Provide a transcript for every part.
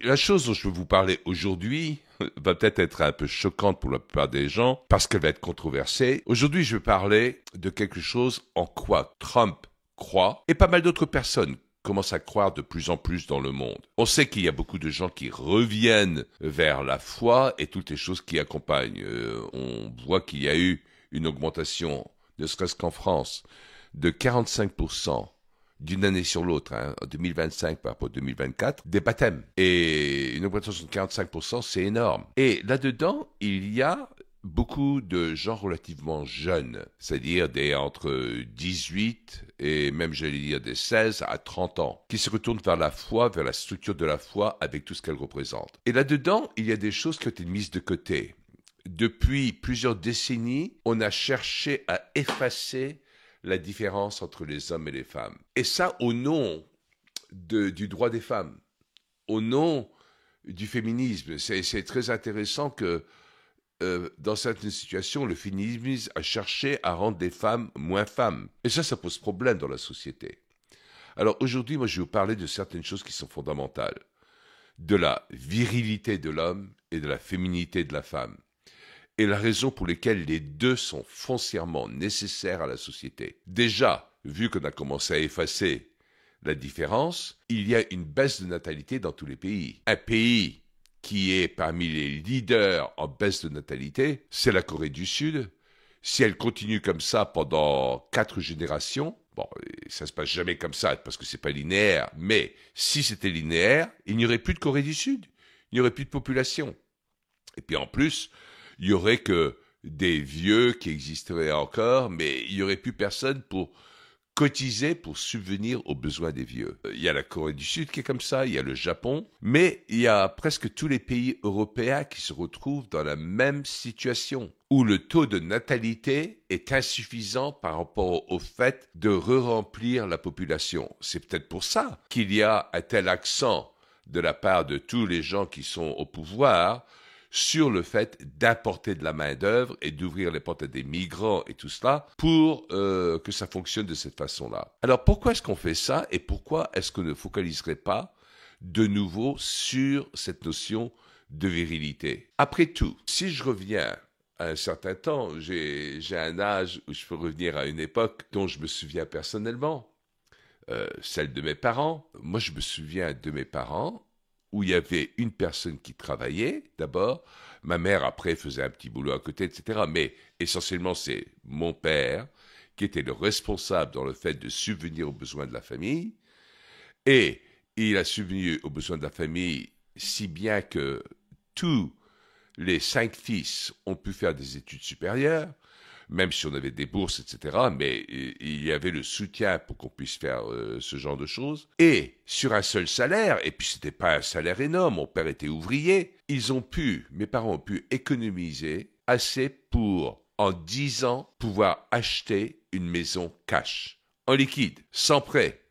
La chose dont je veux vous parler aujourd'hui va peut-être être un peu choquante pour la plupart des gens parce qu'elle va être controversée. Aujourd'hui, je vais parler de quelque chose en quoi Trump croit et pas mal d'autres personnes commencent à croire de plus en plus dans le monde. On sait qu'il y a beaucoup de gens qui reviennent vers la foi et toutes les choses qui accompagnent. On voit qu'il y a eu une augmentation, ne serait-ce qu'en France, de 45% d'une année sur l'autre, hein, en 2025 par rapport à 2024, des baptêmes. Et une augmentation de 45%, c'est énorme. Et là-dedans, il y a beaucoup de gens relativement jeunes, c'est-à-dire des entre 18 et même, j'allais dire, des 16 à 30 ans, qui se retournent vers la foi, vers la structure de la foi avec tout ce qu'elle représente. Et là-dedans, il y a des choses qui ont été mises de côté. Depuis plusieurs décennies, on a cherché à effacer la différence entre les hommes et les femmes. Et ça au nom du droit des femmes, au nom du féminisme. C'est très intéressant que dans certaines situations, le féminisme a cherché à rendre les femmes moins femmes. Et ça pose problème dans la société. Alors aujourd'hui, moi, je vais vous parler de certaines choses qui sont fondamentales. De la virilité de l'homme et de la féminité de la femme. Et la raison pour laquelle les deux sont foncièrement nécessaires à la société. Déjà, vu qu'on a commencé à effacer la différence, il y a une baisse de natalité dans tous les pays. Un pays qui est parmi les leaders en baisse de natalité, c'est la Corée du Sud. Si elle continue comme ça pendant 4 générations, bon, ça se passe jamais comme ça parce que c'est pas linéaire, mais si c'était linéaire, il n'y aurait plus de Corée du Sud. Il n'y aurait plus de population. Et puis en plus, il y aurait que des vieux qui existeraient encore, mais il n'y aurait plus personne pour cotiser pour subvenir aux besoins des vieux. Il y a la Corée du Sud qui est comme ça, il y a le Japon, mais il y a presque tous les pays européens qui se retrouvent dans la même situation, où le taux de natalité est insuffisant par rapport au fait de re-remplir la population. C'est peut-être pour ça qu'il y a un tel accent de la part de tous les gens qui sont au pouvoir sur le fait d'apporter de la main-d'œuvre et d'ouvrir les portes à des migrants et tout cela pour que ça fonctionne de cette façon-là. Alors pourquoi est-ce qu'on fait ça et pourquoi est-ce qu'on ne focaliserait pas de nouveau sur cette notion de virilité? Après tout, si je reviens à un certain temps, j'ai un âge où je peux revenir à une époque dont je me souviens personnellement, celle de mes parents. Moi, je me souviens de mes parents où il y avait une personne qui travaillait, d'abord. Ma mère, après, faisait un petit boulot à côté, etc. Mais essentiellement, c'est mon père qui était le responsable dans le fait de subvenir aux besoins de la famille. Et il a subvenu aux besoins de la famille si bien que tous les 5 fils ont pu faire des études supérieures, même si on avait des bourses, etc., mais il y avait le soutien pour qu'on puisse faire ce genre de choses. Et sur un seul salaire, et puis c'était pas un salaire énorme, mon père était ouvrier, mes parents ont pu économiser assez pour, en 10 ans, pouvoir acheter une maison cash, en liquide, sans prêt,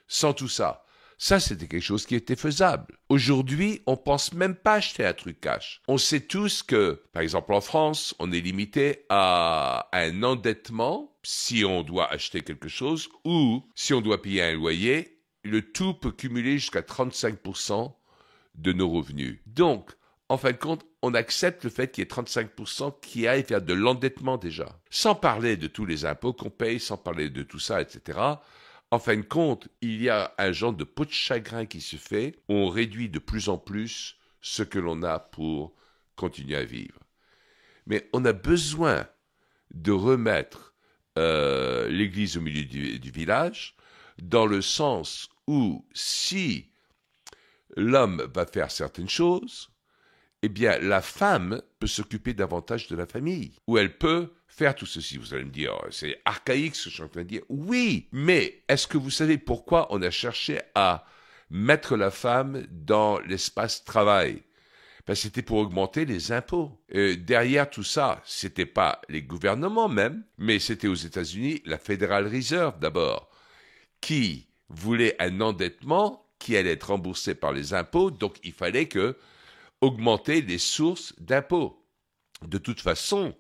sans tout ça. Ça, c'était quelque chose qui était faisable. Aujourd'hui, on pense même pas acheter un truc cash. On sait tous que, par exemple en France, on est limité à un endettement si on doit acheter quelque chose ou si on doit payer un loyer. Le tout peut cumuler jusqu'à 35% de nos revenus. Donc, en fin de compte, on accepte le fait qu'il y ait 35% qui aillent vers de l'endettement déjà. Sans parler de tous les impôts qu'on paye, sans parler de tout ça, etc., en fin de compte, il y a un genre de peau de chagrin qui se fait. On réduit de plus en plus ce que l'on a pour continuer à vivre. Mais on a besoin de remettre l'église au milieu du village, dans le sens où si l'homme va faire certaines choses, eh bien, la femme peut s'occuper davantage de la famille, où elle peut faire tout ceci. Vous allez me dire, oh, c'est archaïque ce que je suis en train de dire. Oui, mais est-ce que vous savez pourquoi on a cherché à mettre la femme dans l'espace travail? Ben, c'était pour augmenter les impôts. Derrière tout ça, c'était pas les gouvernements même, mais c'était aux États-Unis la Federal Reserve d'abord, qui voulait un endettement qui allait être remboursé par les impôts, donc il fallait que augmenter les sources d'impôts. De toute façon,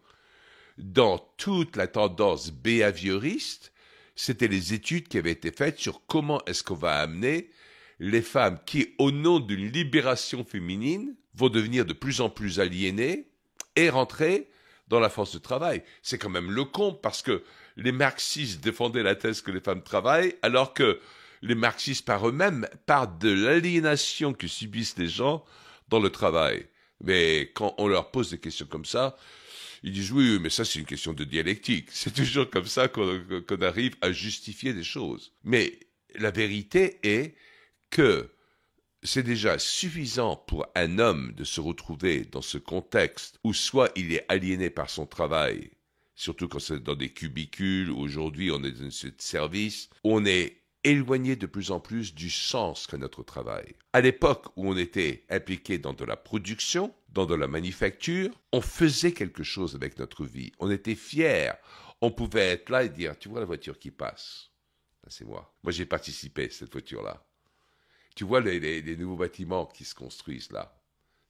dans toute la tendance behavioriste, c'était les études qui avaient été faites sur comment est-ce qu'on va amener les femmes qui, au nom d'une libération féminine, vont devenir de plus en plus aliénées et rentrer dans la force de travail. C'est quand même le con, parce que les marxistes défendaient la thèse que les femmes travaillent, alors que les marxistes par eux-mêmes partent de l'aliénation que subissent les gens dans le travail. Mais quand on leur pose des questions comme ça, ils disent oui, mais ça c'est une question de dialectique. C'est toujours comme ça qu'on arrive à justifier des choses. Mais la vérité est que c'est déjà suffisant pour un homme de se retrouver dans ce contexte où soit il est aliéné par son travail, surtout quand c'est dans des cubicules, où aujourd'hui on est dans ce service, on est éloigné de plus en plus du sens qu'a notre travail. À l'époque où on était impliqué dans de la production, dans de la manufacture, on faisait quelque chose avec notre vie. On était fiers. On pouvait être là et dire, tu vois la voiture qui passe? C'est moi. Moi j'ai participé à cette voiture-là. Tu vois les nouveaux bâtiments qui se construisent là?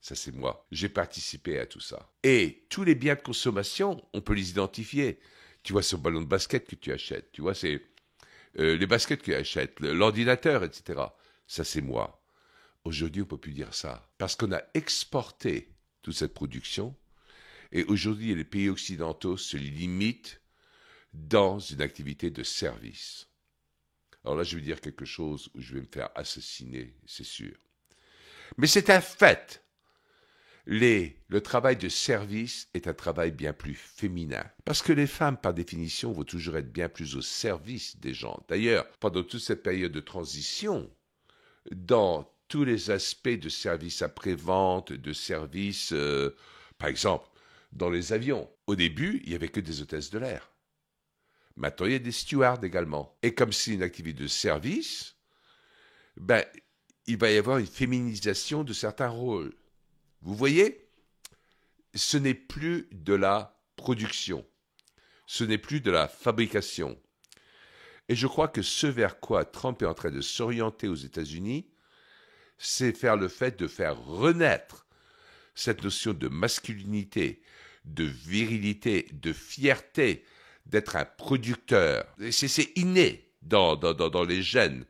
Ça, c'est moi. J'ai participé à tout ça. Et tous les biens de consommation, on peut les identifier. Tu vois ce ballon de basket que tu achètes. Tu vois, c'est les baskets que tu achètes, l'ordinateur, etc. Ça, c'est moi. Aujourd'hui, on ne peut plus dire ça. Parce qu'on a exporté toute cette production. Et aujourd'hui, les pays occidentaux se limitent dans une activité de service. Alors là, je vais dire quelque chose où je vais me faire assassiner, c'est sûr. Mais c'est un fait. Le travail de service est un travail bien plus féminin. Parce que les femmes, par définition, vont toujours être bien plus au service des gens. D'ailleurs, pendant toute cette période de transition, dans tous les aspects de service après-vente, de service, par exemple, dans les avions, au début, il n'y avait que des hôtesses de l'air. Maintenant, il y a des stewards également. Et comme c'est une activité de service, ben, il va y avoir une féminisation de certains rôles. Vous voyez, ce n'est plus de la production. Ce n'est plus de la fabrication. Et je crois que ce vers quoi Trump est en train de s'orienter aux États-Unis, c'est faire le fait de faire renaître cette notion de masculinité, de virilité, de fierté, d'être un producteur. C'est inné dans les gènes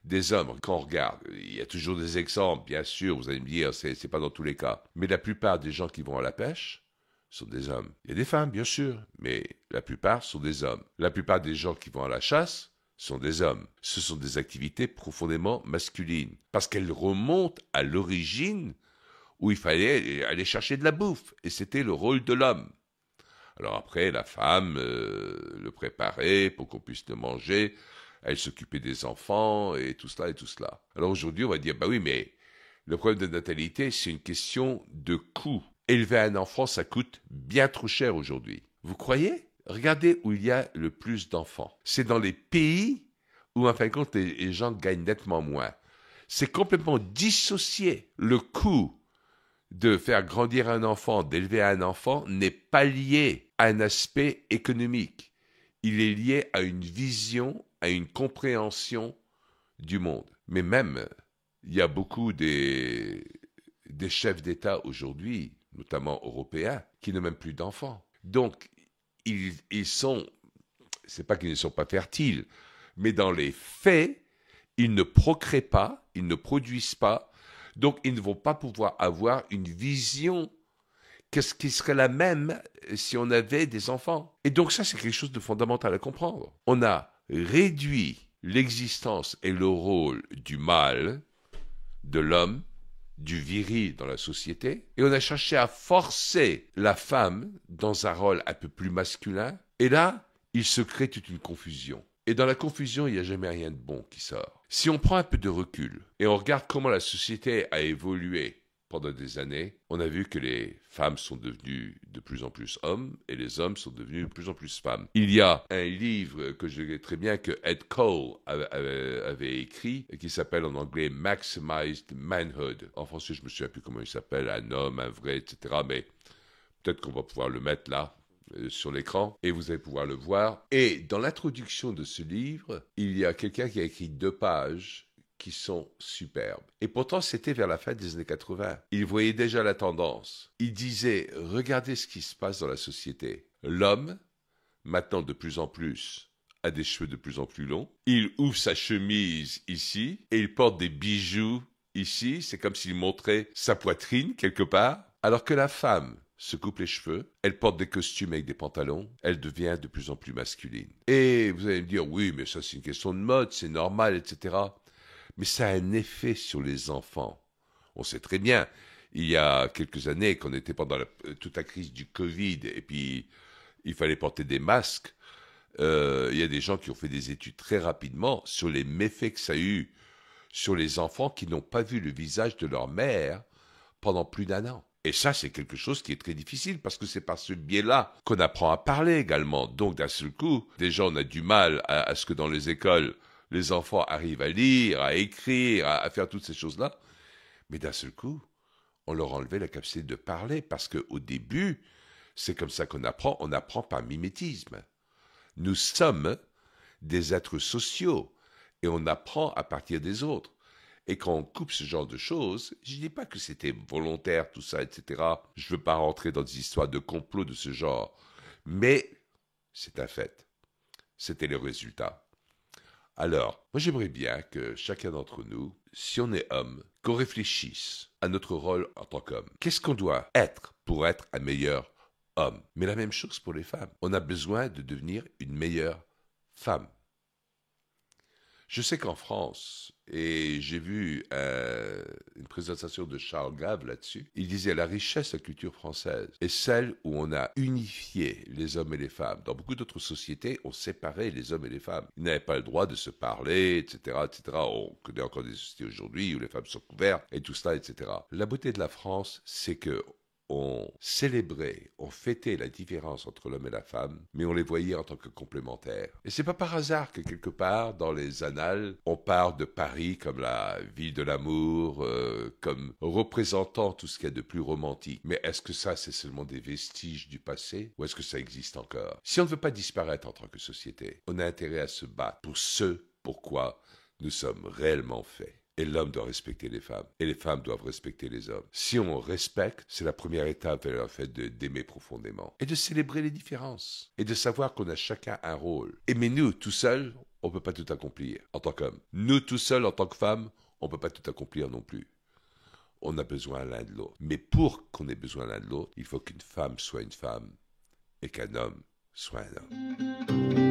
des hommes. Quand on regarde, il y a toujours des exemples, bien sûr, vous allez me dire, c'est pas dans tous les cas. Mais la plupart des gens qui vont à la pêche sont des hommes. Il y a des femmes, bien sûr, mais la plupart sont des hommes. La plupart des gens qui vont à la chasse sont des hommes. Ce sont des activités profondément masculines, parce qu'elles remontent à l'origine où il fallait aller chercher de la bouffe, et c'était le rôle de l'homme. Alors après, la femme le préparait pour qu'on puisse le manger, elle s'occupait des enfants et tout cela et tout cela. Alors aujourd'hui, on va dire, bah oui, mais le problème de natalité, c'est une question de coût. Élever un enfant, ça coûte bien trop cher aujourd'hui. Vous croyez? Regardez où il y a le plus d'enfants. C'est dans les pays où, en fin de compte, les gens gagnent nettement moins. C'est complètement dissocié. Le coût de faire grandir un enfant, d'élever un enfant, n'est pas lié à un aspect économique. Il est lié à une vision, à une compréhension du monde. Mais même, il y a beaucoup des chefs d'État aujourd'hui, notamment européens, qui n'ont même plus d'enfants. Donc, ils sont, c'est pas qu'ils ne sont pas fertiles, mais dans les faits, ils ne procréent pas, ils ne produisent pas, donc ils ne vont pas pouvoir avoir une vision qu'est-ce qui serait la même si on avait des enfants. Et donc ça, c'est quelque chose de fondamental à comprendre. On a réduit l'existence et le rôle du mâle, de l'homme, du viril dans la société, et on a cherché à forcer la femme dans un rôle un peu plus masculin, et là, il se crée toute une confusion. Et dans la confusion, il n'y a jamais rien de bon qui sort. Si on prend un peu de recul et on regarde comment la société a évolué pendant des années, on a vu que les femmes sont devenues de plus en plus hommes et les hommes sont devenus de plus en plus femmes. Il y a un livre que je connais très bien que Ed Cole avait écrit et qui s'appelle en anglais Maximized Manhood. En français, je me souviens plus comment il s'appelle, un homme, un vrai, etc. Mais peut-être qu'on va pouvoir le mettre là sur l'écran et vous allez pouvoir le voir. Et dans l'introduction de ce livre, il y a quelqu'un qui a écrit 2 pages qui sont superbes. Et pourtant, c'était vers la fin des années 80. Il voyait déjà la tendance. Il disait, regardez ce qui se passe dans la société. L'homme, maintenant de plus en plus, a des cheveux de plus en plus longs. Il ouvre sa chemise ici et il porte des bijoux ici. C'est comme s'il montrait sa poitrine quelque part. Alors que la femme se coupe les cheveux, elle porte des costumes avec des pantalons, elle devient de plus en plus masculine. Et vous allez me dire, oui, mais ça c'est une question de mode, c'est normal, etc. Mais ça a un effet sur les enfants. On sait très bien, il y a quelques années, quand on était pendant toute la crise du Covid, et puis il fallait porter des masques, il y a des gens qui ont fait des études très rapidement sur les méfaits que ça a eu sur les enfants qui n'ont pas vu le visage de leur mère pendant plus d'un an. Et ça, c'est quelque chose qui est très difficile parce que c'est par ce biais-là qu'on apprend à parler également. Donc, d'un seul coup, déjà, on a du mal à ce que dans les écoles, les enfants arrivent à lire, à écrire, à faire toutes ces choses-là. Mais d'un seul coup, on leur a enlevé la capacité de parler parce qu'au début, c'est comme ça qu'on apprend. On apprend par mimétisme. Nous sommes des êtres sociaux et on apprend à partir des autres. Et quand on coupe ce genre de choses, je ne dis pas que c'était volontaire, tout ça, etc. Je ne veux pas rentrer dans des histoires de complot de ce genre. Mais c'est un fait. C'était le résultat. Alors, moi j'aimerais bien que chacun d'entre nous, si on est homme, qu'on réfléchisse à notre rôle en tant qu'homme. Qu'est-ce qu'on doit être pour être un meilleur homme? Mais la même chose pour les femmes. On a besoin de devenir une meilleure femme. Je sais qu'en France, et j'ai vu une présentation de Charles Gave là-dessus, il disait la richesse de la culture française est celle où on a unifié les hommes et les femmes. Dans beaucoup d'autres sociétés, on séparait les hommes et les femmes. Ils n'avaient pas le droit de se parler, etc., etc. On connaît encore des sociétés aujourd'hui où les femmes sont couvertes et tout cela, etc. La beauté de la France, c'est que on célébrait, on fêtait la différence entre l'homme et la femme, mais on les voyait en tant que complémentaires. Et c'est pas par hasard que quelque part dans les annales, on parle de Paris comme la ville de l'amour, comme représentant tout ce qu'il y a de plus romantique. Mais est-ce que ça, c'est seulement des vestiges du passé, ou est-ce que ça existe encore? Si on ne veut pas disparaître en tant que société, on a intérêt à se battre pour ce pourquoi nous sommes réellement faits. Et l'homme doit respecter les femmes. Et les femmes doivent respecter les hommes. Si on respecte, c'est la première étape vers le fait d'aimer profondément. Et de célébrer les différences. Et de savoir qu'on a chacun un rôle. Et mais nous, tout seuls, on ne peut pas tout accomplir en tant qu'homme. Nous, tout seuls, en tant que femmes, on ne peut pas tout accomplir non plus. On a besoin l'un de l'autre. Mais pour qu'on ait besoin l'un de l'autre, il faut qu'une femme soit une femme et qu'un homme soit un homme.